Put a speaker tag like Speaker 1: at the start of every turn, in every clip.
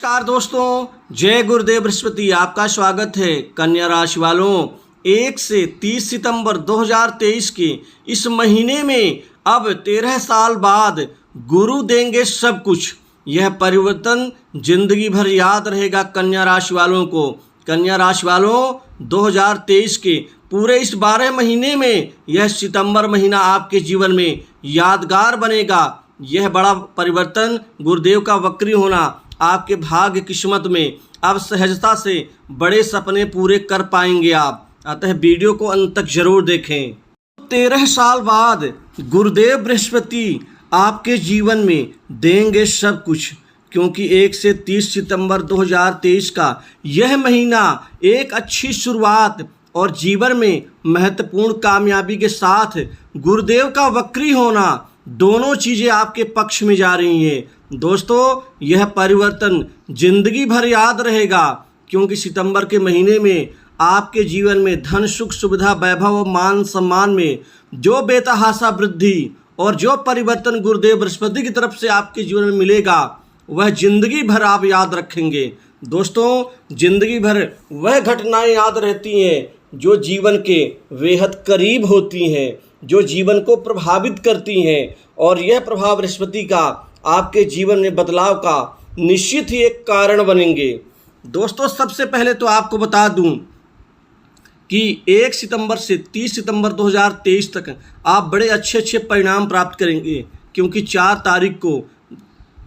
Speaker 1: नमस्कार दोस्तों, जय गुरुदेव बृहस्पति। आपका स्वागत है। कन्या राशि वालों, 1 से 30 सितंबर 2023 के इस महीने में अब 13 साल बाद गुरु देंगे सब कुछ। यह परिवर्तन जिंदगी भर याद रहेगा कन्या राशि वालों को। कन्या राशि वालों, 2023 के पूरे इस 12 महीने में यह सितंबर महीना आपके जीवन में यादगार बनेगा। यह बड़ा परिवर्तन, गुरुदेव का वक्री होना, आपके भाग्य किस्मत में अब सहजता से बड़े सपने पूरे कर पाएंगे आप। अतः वीडियो को अंत तक जरूर देखें। 13 साल बाद गुरुदेव बृहस्पति आपके जीवन में देंगे सब कुछ, क्योंकि 1 से 30 सितंबर 2023 का यह महीना एक अच्छी शुरुआत और जीवन में महत्वपूर्ण कामयाबी के साथ गुरुदेव का वक्री होना, दोनों चीज़ें आपके पक्ष में जा रही हैं। दोस्तों, यह परिवर्तन जिंदगी भर याद रहेगा, क्योंकि सितंबर के महीने में आपके जीवन में धन, सुख, सुविधा, वैभव और मान सम्मान में जो बेतहाशा वृद्धि और जो परिवर्तन गुरुदेव बृहस्पति की तरफ से आपके जीवन में मिलेगा, वह जिंदगी भर आप याद रखेंगे। दोस्तों, जिंदगी भर वह घटनाएं याद रहती हैं जो जीवन के बेहद करीब होती हैं, जो जीवन को प्रभावित करती हैं, और यह प्रभाव बृहस्पति का आपके जीवन में बदलाव का निश्चित ही एक कारण बनेंगे। दोस्तों, सबसे पहले तो आपको बता दूं कि 1 सितंबर से 30 सितंबर 2023 तक आप बड़े अच्छे परिणाम प्राप्त करेंगे, क्योंकि 4 तारीख को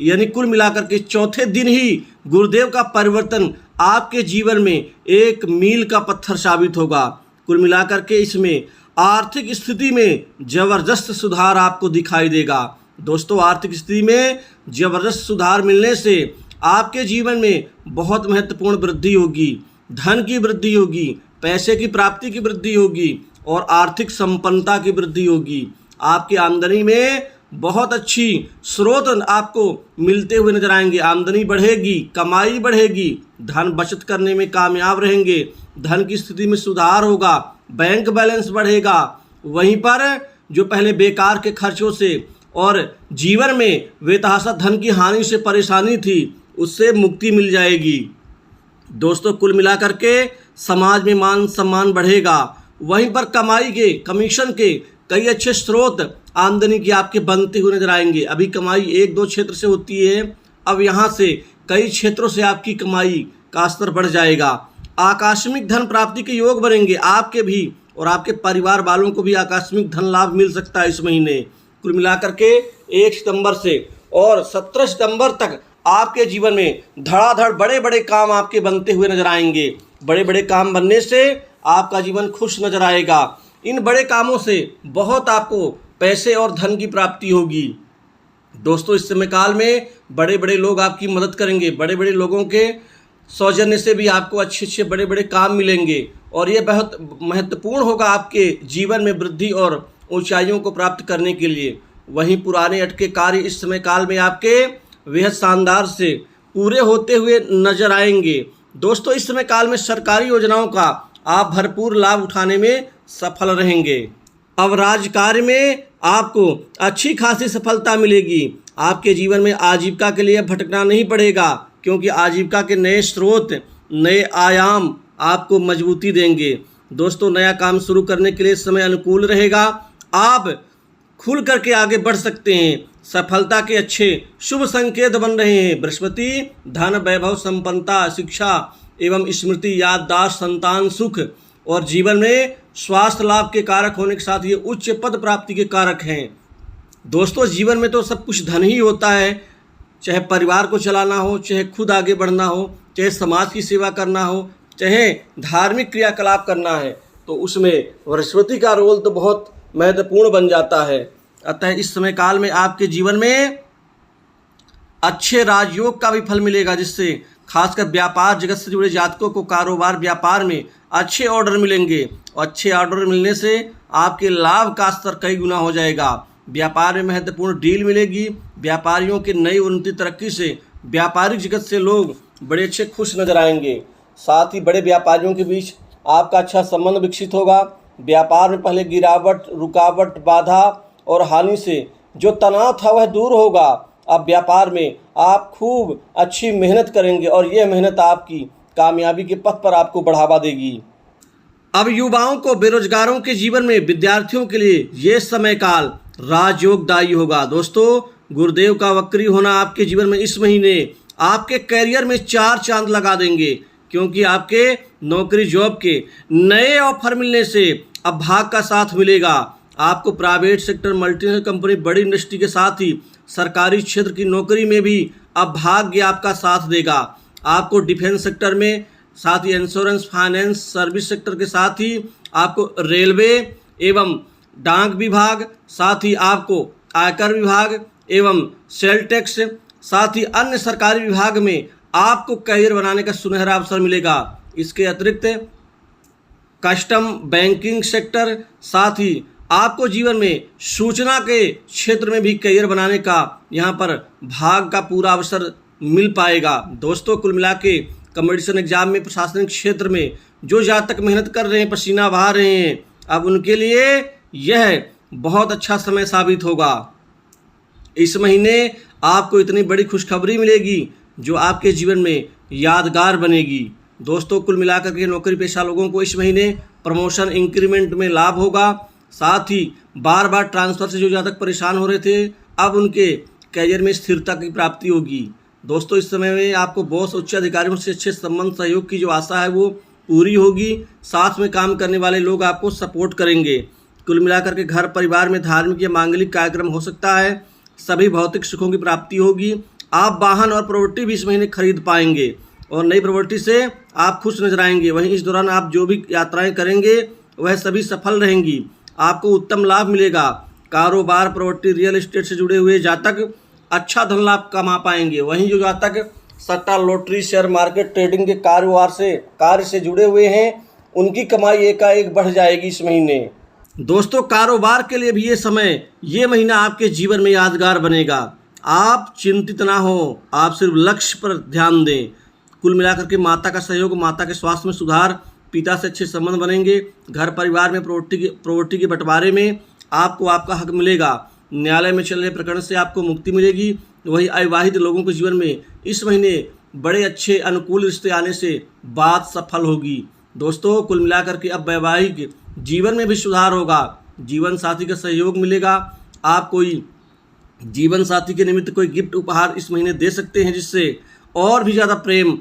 Speaker 1: यानी कुल मिलाकर के चौथे दिन ही गुरुदेव का परिवर्तन आपके जीवन में एक मील का पत्थर साबित होगा। कुल मिलाकर के इसमें आर्थिक स्थिति में जबरदस्त सुधार आपको दिखाई देगा। दोस्तों, आर्थिक स्थिति में जबरदस्त सुधार मिलने से आपके जीवन में बहुत महत्वपूर्ण वृद्धि होगी। धन की वृद्धि होगी, पैसे की प्राप्ति की वृद्धि होगी और आर्थिक संपन्नता की वृद्धि होगी। आपकी आमदनी में बहुत अच्छी स्रोत आपको मिलते हुए नजर आएंगे। आमदनी बढ़ेगी, कमाई बढ़ेगी, धन बचत करने में कामयाब रहेंगे, धन की स्थिति में सुधार होगा, बैंक बैलेंस बढ़ेगा। वहीं पर जो पहले बेकार के खर्चों से और जीवन में बेतहाशा धन की हानि से परेशानी थी, उससे मुक्ति मिल जाएगी। दोस्तों, कुल मिलाकर के समाज में मान सम्मान बढ़ेगा। वहीं पर कमाई के, कमीशन के कई अच्छे स्रोत आमदनी की आपके बनते हुए नजर आएंगे। अभी कमाई 1-2 क्षेत्र से होती है, अब यहाँ से कई क्षेत्रों से आपकी कमाई का स्तर बढ़ जाएगा। आकस्मिक धन प्राप्ति के योग बनेंगे आपके भी, और आपके परिवार वालों को भी आकस्मिक धन लाभ मिल सकता है इस महीने। कुल मिलाकर के 1 सितंबर से और 17 सितंबर तक आपके जीवन में धड़ाधड़ बड़े काम आपके बनते हुए नजर आएंगे। बड़े काम बनने से आपका जीवन खुश नजर आएगा। इन बड़े कामों से बहुत आपको पैसे और धन की प्राप्ति होगी। दोस्तों, इस समय काल में बड़े लोग आपकी मदद करेंगे। बड़े लोगों के सौजन्य से भी आपको अच्छे बड़े काम मिलेंगे, और ये बहुत महत्वपूर्ण होगा आपके जीवन में वृद्धि और ऊंचाइयों को प्राप्त करने के लिए। वहीं पुराने अटके कार्य इस समय काल में आपके बेहद शानदार से पूरे होते हुए नजर आएंगे। दोस्तों, इस समय काल में सरकारी योजनाओं का आप भरपूर लाभ उठाने में सफल रहेंगे। अब राजकार्य में आपको अच्छी खासी सफलता मिलेगी। आपके जीवन में आजीविका के लिए भटकना नहीं पड़ेगा, क्योंकि आजीविका के नए स्रोत, नए आयाम आपको मजबूती देंगे। दोस्तों, नया काम शुरू करने के लिए समय अनुकूल रहेगा। आप खुल करके आगे बढ़ सकते हैं। सफलता के अच्छे शुभ संकेत बन रहे हैं। बृहस्पति धन, वैभव, संपन्नता, शिक्षा एवं स्मृति, याददाश्त, संतान सुख और जीवन में स्वास्थ्य लाभ के कारक होने के साथ ये उच्च पद प्राप्ति के कारक हैं। दोस्तों, जीवन में तो सब कुछ धन ही होता है, चाहे परिवार को चलाना हो, चाहे खुद आगे बढ़ना हो, चाहे समाज की सेवा करना हो, चाहे धार्मिक क्रियाकलाप करना है, तो उसमें बृहस्पति का रोल तो बहुत महत्वपूर्ण बन जाता है। अतः इस समय काल में आपके जीवन में अच्छे राजयोग का भी फल मिलेगा, जिससे खासकर व्यापार जगत से जुड़े जातकों को कारोबार व्यापार में अच्छे ऑर्डर मिलेंगे, और अच्छे ऑर्डर मिलने से आपके लाभ का स्तर कई गुना हो जाएगा। व्यापार में महत्वपूर्ण डील मिलेगी। व्यापारियों की नई उन्नति तरक्की से व्यापारिक जगत से लोग बड़े अच्छे खुश नजर आएंगे। साथ ही बड़े व्यापारियों के बीच आपका अच्छा संबंध विकसित होगा। व्यापार में पहले गिरावट, रुकावट, बाधा और हानि से जो तनाव था वह दूर होगा। अब व्यापार में आप खूब अच्छी मेहनत करेंगे और यह मेहनत आपकी कामयाबी के पथ पर आपको बढ़ावा देगी। अब युवाओं को, बेरोजगारों के जीवन में, विद्यार्थियों के लिए ये समय काल राजयोगदायी होगा। दोस्तों, गुरुदेव का वक्री होना आपके जीवन में इस महीने आपके करियर में 4 चांद लगा देंगे, क्योंकि आपके नौकरी जॉब के नए ऑफर मिलने से अब भाग का साथ मिलेगा। आपको प्राइवेट सेक्टर, मल्टीनेशनल कंपनी, बड़ी इंडस्ट्री के साथ ही सरकारी क्षेत्र की नौकरी में भी अब भाग्य आपका साथ देगा। आपको डिफेंस सेक्टर में, साथ ही इंश्योरेंस, फाइनेंस, सर्विस सेक्टर के साथ ही आपको रेलवे एवं डाक विभाग, साथ ही आपको आयकर विभाग एवं सेल टैक्स, साथ ही अन्य सरकारी विभाग में आपको करियर बनाने का सुनहरा अवसर मिलेगा। इसके अतिरिक्त कस्टम, बैंकिंग सेक्टर, साथ ही आपको जीवन में सूचना के क्षेत्र में भी करियर बनाने का यहाँ पर भाग का पूरा अवसर मिल पाएगा। दोस्तों, कुल मिला के कॉम्पिटिशन एग्जाम में, प्रशासनिक क्षेत्र में जो जातक मेहनत कर रहे हैं, पसीना बहा रहे हैं, अब उनके लिए यह बहुत अच्छा समय साबित होगा। इस महीने आपको इतनी बड़ी खुशखबरी मिलेगी जो आपके जीवन में यादगार बनेगी। दोस्तों, कुल मिलाकर के नौकरी पेशा लोगों को इस महीने प्रमोशन, इंक्रीमेंट में लाभ होगा। साथ ही बार बार ट्रांसफ़र से जो जातक परेशान हो रहे थे, अब उनके करियर में स्थिरता की प्राप्ति होगी। दोस्तों, इस समय में आपको बॉस, उच्च अधिकारियों से अच्छे संबंध, सहयोग की जो आशा है वो पूरी होगी। साथ में काम करने वाले लोग आपको सपोर्ट करेंगे। कुल मिलाकर के घर परिवार में धार्मिक या मांगलिक कार्यक्रम हो सकता है। सभी भौतिक सुखों की प्राप्ति होगी। आप वाहन और प्रॉपर्टी भी इस महीने खरीद पाएंगे और नई प्रॉपर्टी से आप खुश नजर आएंगे। वहीं इस दौरान आप जो भी यात्राएं करेंगे वह सभी सफल रहेंगी। आपको उत्तम लाभ मिलेगा। कारोबार, प्रॉपर्टी, रियल एस्टेट से जुड़े हुए जातक अच्छा धन लाभ कमा पाएंगे। वहीं जो जातक सट्टा, लॉटरी, शेयर मार्केट, ट्रेडिंग के कार्य से जुड़े हुए हैं, उनकी कमाई एकाएक बढ़ जाएगी इस महीने। दोस्तों, कारोबार के लिए भी ये महीना आपके जीवन में यादगार बनेगा। आप चिंतित ना हो, आप सिर्फ लक्ष्य पर ध्यान दें। कुल मिलाकर के माता का सहयोग, माता के स्वास्थ्य में सुधार, पिता से अच्छे संबंध बनेंगे। घर परिवार में प्रॉपर्टी के बंटवारे में आपको आपका हक मिलेगा। न्यायालय में चल रहे प्रकरण से आपको मुक्ति मिलेगी। वही अविवाहित लोगों के जीवन में इस महीने बड़े अच्छे अनुकूल रिश्ते आने से बात सफल होगी। दोस्तों, कुल मिलाकर के अब वैवाहिक जीवन में भी सुधार होगा। जीवन साथी का सहयोग मिलेगा। आप कोई जीवन साथी के निमित्त कोई गिफ्ट उपहार इस महीने दे सकते हैं, जिससे और भी ज़्यादा प्रेम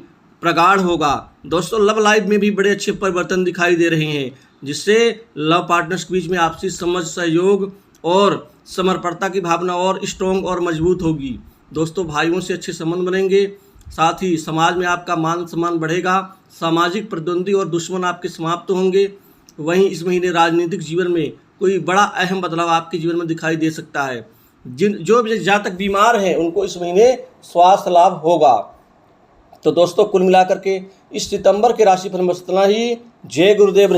Speaker 1: प्रगाढ़ होगा। दोस्तों, लव लाइफ में भी बड़े अच्छे परिवर्तन दिखाई दे रहे हैं, जिससे लव पार्टनर्स के बीच में आपसी समझ, सहयोग और समर्पणता की भावना और स्ट्रॉन्ग और मजबूत होगी। दोस्तों, भाइयों से अच्छे संबंध बनेंगे। साथ ही समाज में आपका मान सम्मान बढ़ेगा। सामाजिक प्रतिद्वंदी और दुश्मन आपके समाप्त होंगे। वहीं इस महीने राजनीतिक जीवन में कोई बड़ा अहम बदलाव आपके जीवन में दिखाई दे सकता है। जो भी जातक बीमार हैं, उनको इस महीने स्वास्थ्य लाभ होगा। तो दोस्तों, कुल मिलाकर के इस सितंबर के राशिफल में इतना ही। जय गुरुदेव।